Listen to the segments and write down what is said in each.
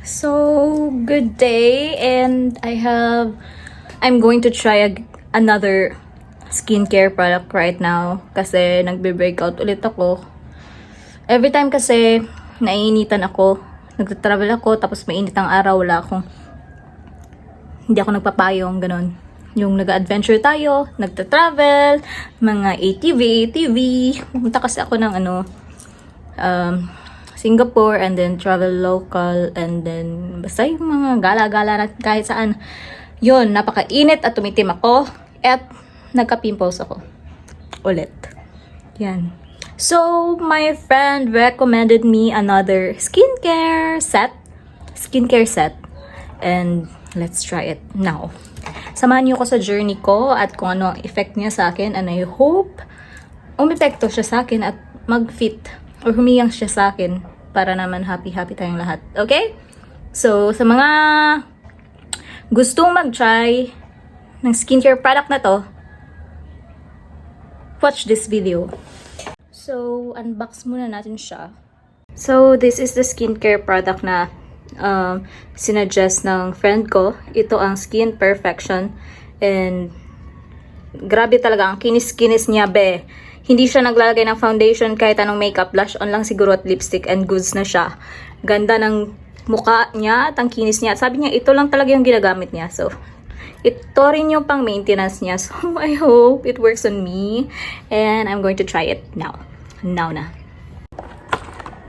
So, good day, and I'm going to try another skincare product right now kasi nagbe-breakout ulit ako. Every time kasi naiinitan ako, nagta-travel ako, tapos mainit ang araw, hindi ako nagpapayong, ganun. Yung nag-adventure tayo, nagta-travel, mga ATV, pumunta kasi ako ng Singapore, and then travel local, and then basta yung mga gala-gala na kahit saan. Yun, napakainit at tumitim ako at nagka-pimples ako ulit. Yan. So, my friend recommended me another skincare set, and let's try it now. Samahan niyo ko sa journey ko at kung ano ang effect niya sa akin, and I hope umepekto siya sa akin at mag-fit or humiyang siya sa akin para naman happy-happy tayong lahat. Okay? So, sa mga gustong mag-try ng skincare product na to, watch this video. So, unbox muna natin siya. So, this is the skincare product na sinuggest ng friend ko. Ito ang Skin Perfection. And grabe talaga, ang kinis-kinis niya, be. Hindi siya naglalagay ng foundation, kahit anong makeup, blush on lang siguro at lipstick, and goods na siya. Ganda ng mukha niya at ang kinis niya. Sabi niya, ito lang talaga yung ginagamit niya. So, ito rin yung pang maintenance niya. So, I hope it works on me. And I'm going to try it now. Now na.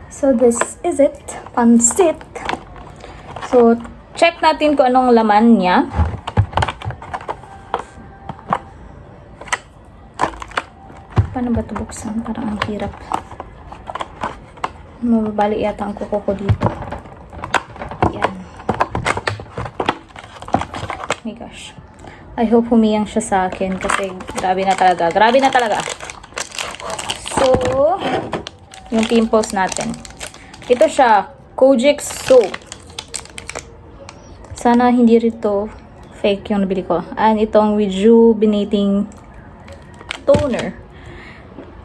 So, this is it. Pansit. So, check natin kung anong laman niya. Paano ba ito buksan? Parang ang hirap. Mababali yata ang kuko ko dito. Yan. Oh my gosh. I hope humiyang siya sa akin kasi grabe na talaga. Grabe na talaga. So, yung pimples natin. Ito siya. Kojic soap. Sana hindi rito fake yung nabili ko. And itong rejuvenating toner.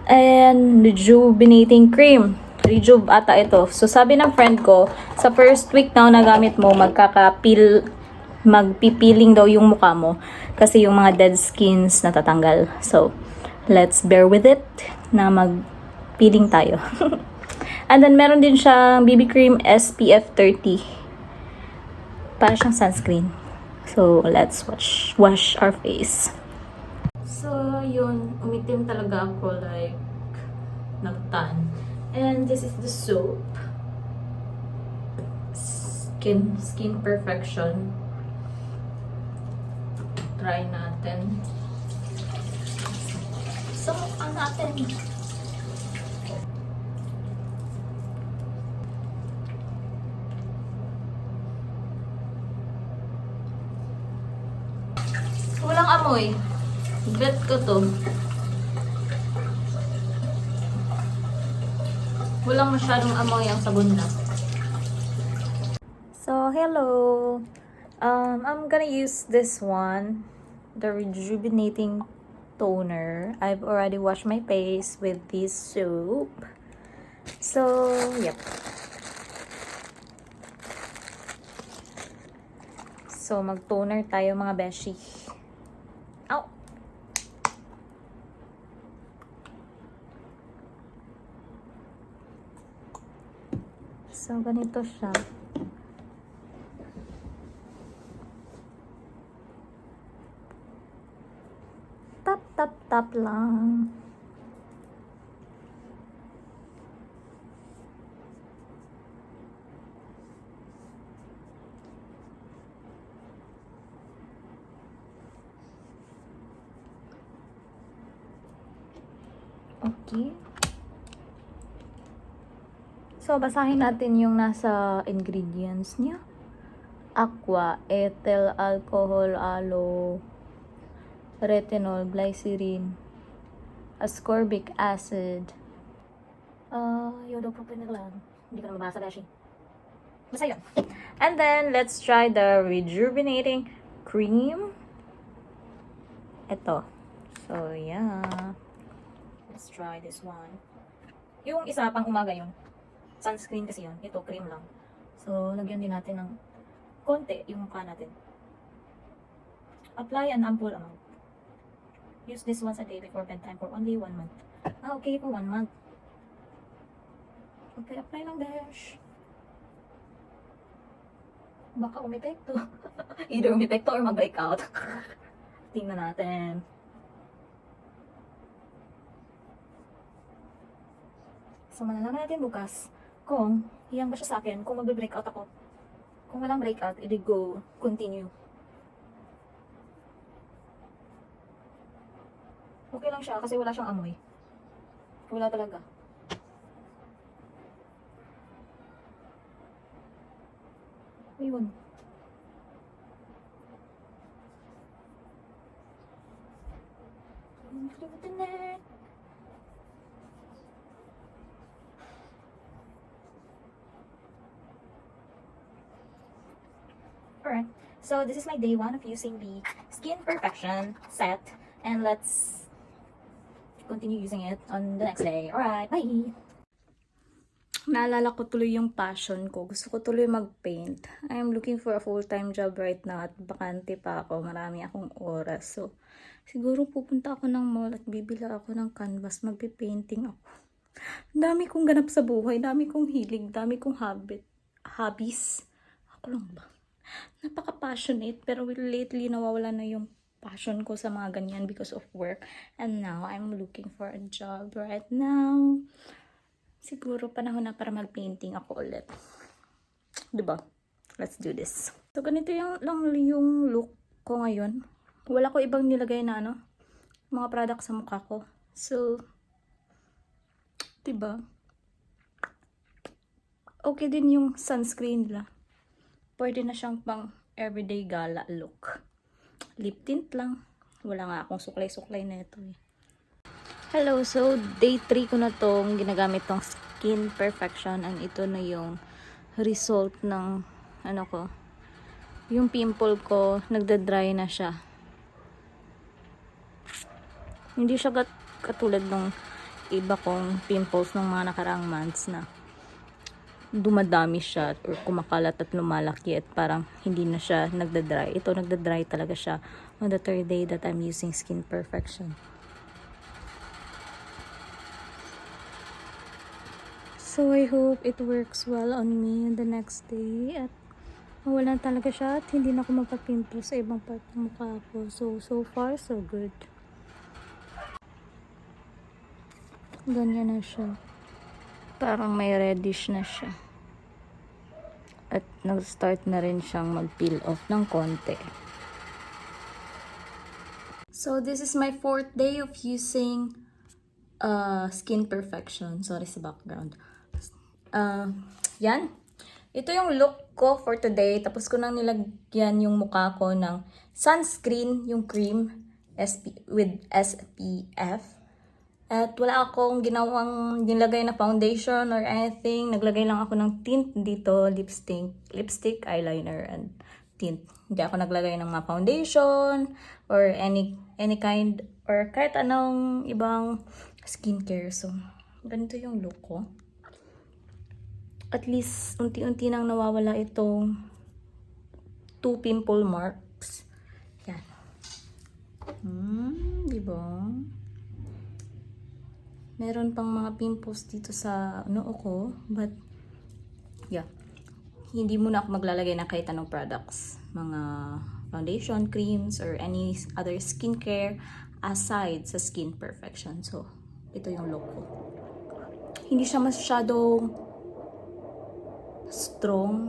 And rejuvenating cream. Rejuve ata ito. So, sabi ng friend ko, sa first week na nagamit mo, magpipiling daw yung mukha mo. Kasi yung mga dead skins natatanggal. So, let's bear with it na magpiling tayo. And then, meron din siyang BB cream SPF 30. Para siyang sunscreen. So, let's wash our face. So, yun. Umitim talaga ako, like, nagtan. And this is the soap. Skin Perfection. Try natin. So, ang natin. Walang amoy. Bet ko to. Walang masyadong amoy ang sabon na. So, hello. I'm gonna use this one. The rejuvenating toner. I've already washed my face with this soap. So, yep. So, mag-toner tayo mga beshi. Ow! So, ganito siya. Tap lang. Okay. So, basahin natin yung nasa ingredients niya. Aqua, ethyl alcohol, aloe, retinol, glycerin, ascorbic acid, iodopropyl lang. Hindi ko na mabasa, Dashi. Basta yun. And then, let's try the rejuvenating cream. Ito. So, yeah. Let's try this one. Yung isa pang umaga yung sunscreen kasi yun. Ito, cream lang. So, So, lagyan din natin ng konti yung mukha natin. Apply an ample amount. Use this once a day before bedtime for only 1 month. Okay, for 1 month. Okay, apply lang, Dash. Baka umepekto. Either umepekto or mag-breakout. Tingnan natin. So, malalaman natin bukas kung hiyang ba siya sa akin, kung mag-breakout ako. Kung walang breakout, edi go, continue. Okay lang siya kasi wala siyang amoy. Wala talaga. Ayun. Alright, so this is my day 1 of using the Skin Perfection set, and let's continue using it on the next day. Alright, bye! Naalala ko tuloy yung passion ko. Gusto ko tuloy mag-paint. I am looking for a full-time job right now at bakante pa ako. Marami akong oras. So, siguro pupunta ako ng mall at bibila ako ng canvas. Magpe-painting ako. Dami kong ganap sa buhay. Dami kong hilig. Dami kong hobbies. Ako lang ba? Napaka-passionate. Pero lately, nawawala na yung passion ko sa mga ganyan because of work. And now, I'm looking for a job right now. Siguro panahon na para mag-painting ako ulit. Diba? Let's do this. So, ganito lang yung look ko ngayon. Wala ko ibang nilagay na mga product sa mukha ko. So, diba? Okay din yung sunscreen nila. Pwede na siyang pang everyday gala look. Lip tint lang. Wala nga akong suklay-suklay na ito eh. Hello, so day 3 ko na tong ginagamit tong Skin Perfection, and ito na yung result ng ko. Yung pimple ko, nagda-dry na siya. Hindi siya katulad ng iba kong pimples ng mga nakaraang months na dumadami siya or kumakalat at lumalaki at parang hindi na siya nagda-dry. Ito nagda-dry talaga siya on the 3rd day that I'm using Skin Perfection. So, I hope it works well on me the next day. At mawala talaga siya at hindi na ako magpa-pimple sa ibang part ng mukha ko. So far, so good. Ganyan na siya. Parang may reddish na siya. At nag-start na rin siyang mag-peel off ng konti. So, this is my 4th day of using Skin Perfection. Sorry sa background. Yan. Ito yung look ko for today. Tapos ko nang nilagyan yung mukha ko ng sunscreen, yung cream with SPF. At wala akong ginawang nilagay na foundation or anything. Naglagay lang ako ng tint dito, lipstick, eyeliner, and tint. Hindi ako naglagay ng mga foundation or any kind or kahit anong ibang skincare. So, ganito yung look ko. At least, unti-unti nang nawawala itong 2 pimple marks. Yan. Diba? Meron pang mga pimples dito sa noo ko. But, yeah. Hindi muna ako maglalagay ng kahit anong products. Mga foundation, creams, or any other skincare aside sa Skin Perfection. So, ito yung look ko. Hindi siya masyadong strong.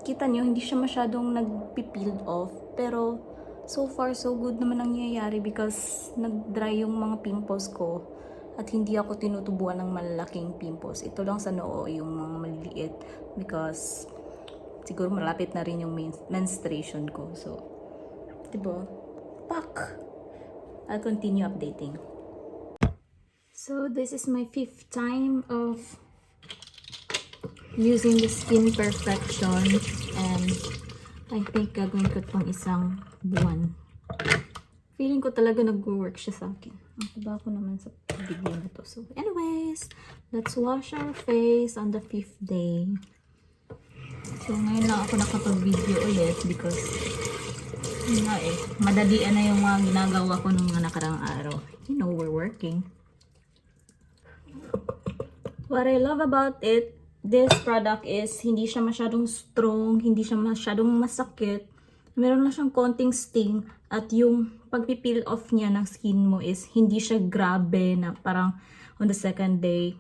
Kita nyo, hindi siya masyadong nag-peel off. Pero, so far, so good naman ang nangyayari because nag-dry yung mga pimples ko at hindi ako tinutubuan ng malalaking pimples. Ito lang sa noo, yung mga maliliit because siguro malapit na rin yung menstruation ko. So, diba? Pak! I'll continue updating. So, this is my 5th time of using the Skin Perfection, and I think gagawin ko itong isang buwan. Feeling ko talaga nag-work siya sa akin. Ang taba ko naman sa video na to. So anyways, let's wash our face on the 5th day. So, ngayon lang ako nakapag-video ulit because yun nga madalian na yung mga ginagawa ko nung mga nakarang araw. You know, we're working. What I love about it, this product is hindi siya masyadong strong, hindi siya masyadong masakit. Meron lang siyang konting sting at yung pagpipeel off niya ng skin mo is hindi siya grabe na parang on the second day,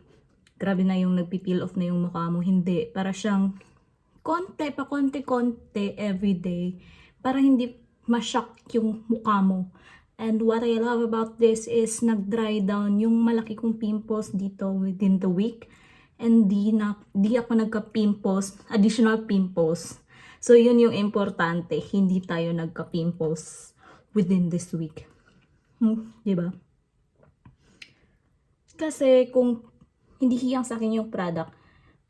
grabe na yung nagpipeel off na yung mukha mo. Hindi. Para siyang konti everyday para hindi ma-shock yung mukha mo. And what I love about this is nag-dry down yung malaki kong pimples dito within the week. And di ako nagka-pimples, additional pimples. So yun yung importante, hindi tayo nagka-pimples within this week. Diba? Kasi kung hindi hiyang sa akin yung product,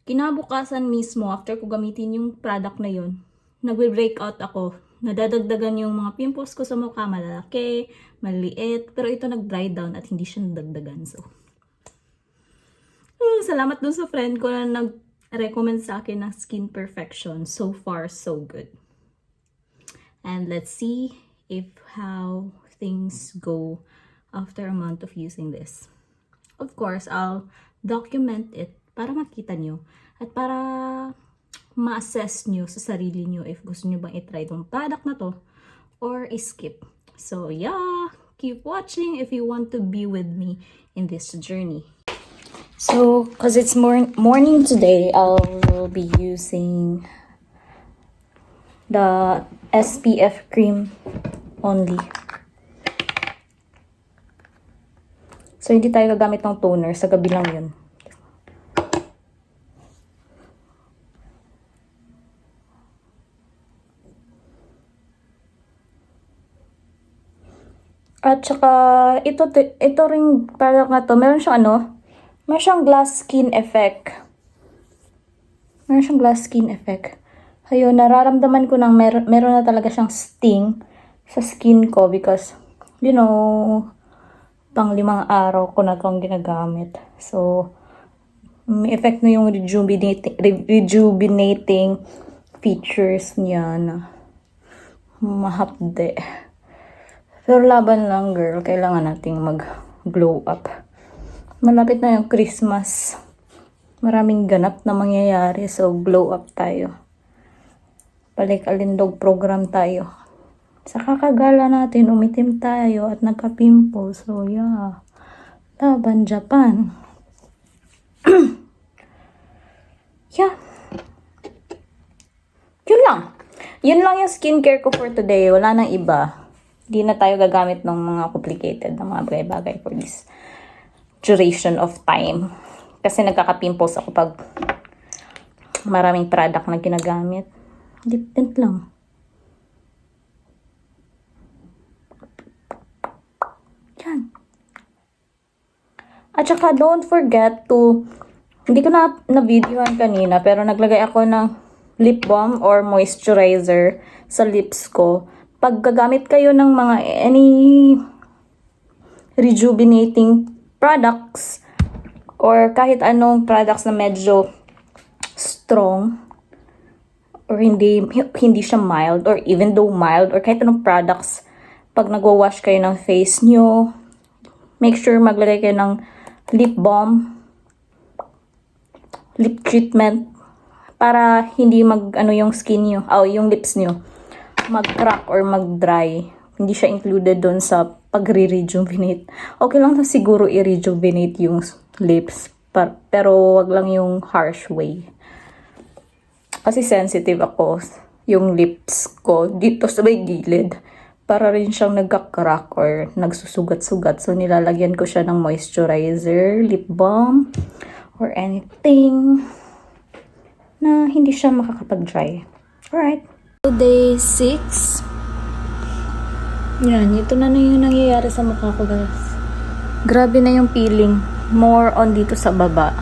kinabukasan mismo, after ko gamitin yung product na yun, nagbe-breakout ako. Nadadagdagan yung mga pimples ko sa mukha, malalaki, maliit. Pero ito nag-dry down at hindi siya nadagdagan. So, salamat dun sa friend ko na nag-recommend sa akin ng Skin Perfection. So far, so good. And let's see how things go after a month of using this. Of course, I'll document it para makita nyo at para ma-assess nyo sa sarili nyo if gusto nyo bang itry itong product na to or skip. So yeah, keep watching if you want to be with me in this journey. So, because it's morning today, I'll be using the SPF cream only. So, hindi tayo gagamit ng toner. Sa gabi lang yun. At saka, ito ring product na to, meron siyang glass skin effect. Ayun, nararamdaman ko nang meron na talaga siyang sting sa skin ko because, you know, pang 5 araw ko na itong ginagamit. So, may effect na yung rejuvenating features niya na mahapde. Pero laban lang, girl. Kailangan nating mag-glow up. Malapit na yung Christmas. Maraming ganap na mangyayari. So, glow up tayo. Balik alindog program tayo. Sa kakagala natin, umitim tayo at nagka-pimple. So, yeah. Laban, Japan. Yeah. Yun lang yung skincare ko for today. Wala nang iba. Hindi na tayo gagamit ng mga complicated na mga bagay-bagay for this duration of time. Kasi nagkaka-pimples ako pag maraming product na ginagamit. Lip tint lang. Yan. At saka don't forget to, hindi ko na-videohan kanina, pero naglagay ako ng lip balm or moisturizer sa lips ko. Pag gagamit kayo ng mga any rejuvenating products or kahit anong products na medyo strong or hindi siya mild or even though mild or kahit anong products, pag nagwa-wash kayo ng face nyo, make sure maglagay kayo ng lip balm, lip treatment para hindi yung skin nyo, yung lips nyo mag-crack or mag-dry. Hindi siya included doon sa pag-rejuvenate. Okay lang na siguro i-rejuvenate yung lips, pero wag lang yung harsh way. Kasi sensitive ako. Yung lips ko dito sa may gilid, para rin siyang nagka-crack or nagsusugat-sugat. So, nilalagyan ko siya ng moisturizer, lip balm, or anything na hindi siya makakapag-dry. Alright. Day 6. Yan, ito na yung nangyayari sa mukha ko, guys. Grabe na yung peeling. More on dito sa baba.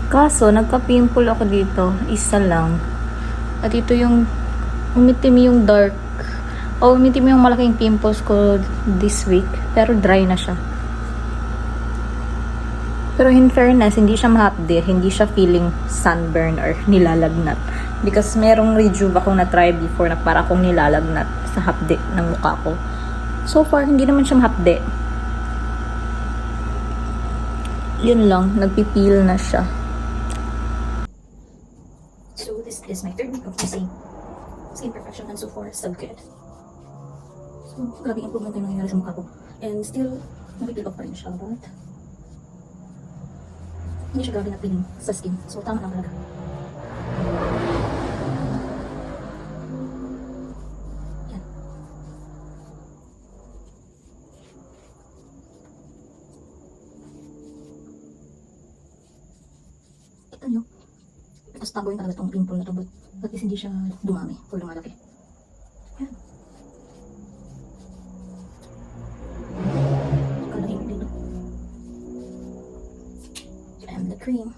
Kaso, nagka-pimple ako dito. Isa lang. At ito yung umitim yung dark. Umitim yung malaking pimples ko this week. Pero dry na siya. Pero in fairness, hindi siya mahapde. Hindi siya feeling sunburn or nilalagnat. Because merong rejuve akong na-try before na para akong nilalagnat sa hapde ng mukha ko. So far, hindi naman siyang hapde. Yun lang, nagpipil na siya. So this is my third week of using Skin Perfection and so far, so good. So, grabe improvement yung nangyayari sa mukha ko. And still, nagpipil off pa rin siya, but hindi siya grabe na peeling sa skin. So, tama lang talaga. Yan. Kita nyo? Tapos tagoyin talaga itong pimple na to, but at least hindi siya dumami or lumalaki. Yan. Kalahimik dito. And the cream.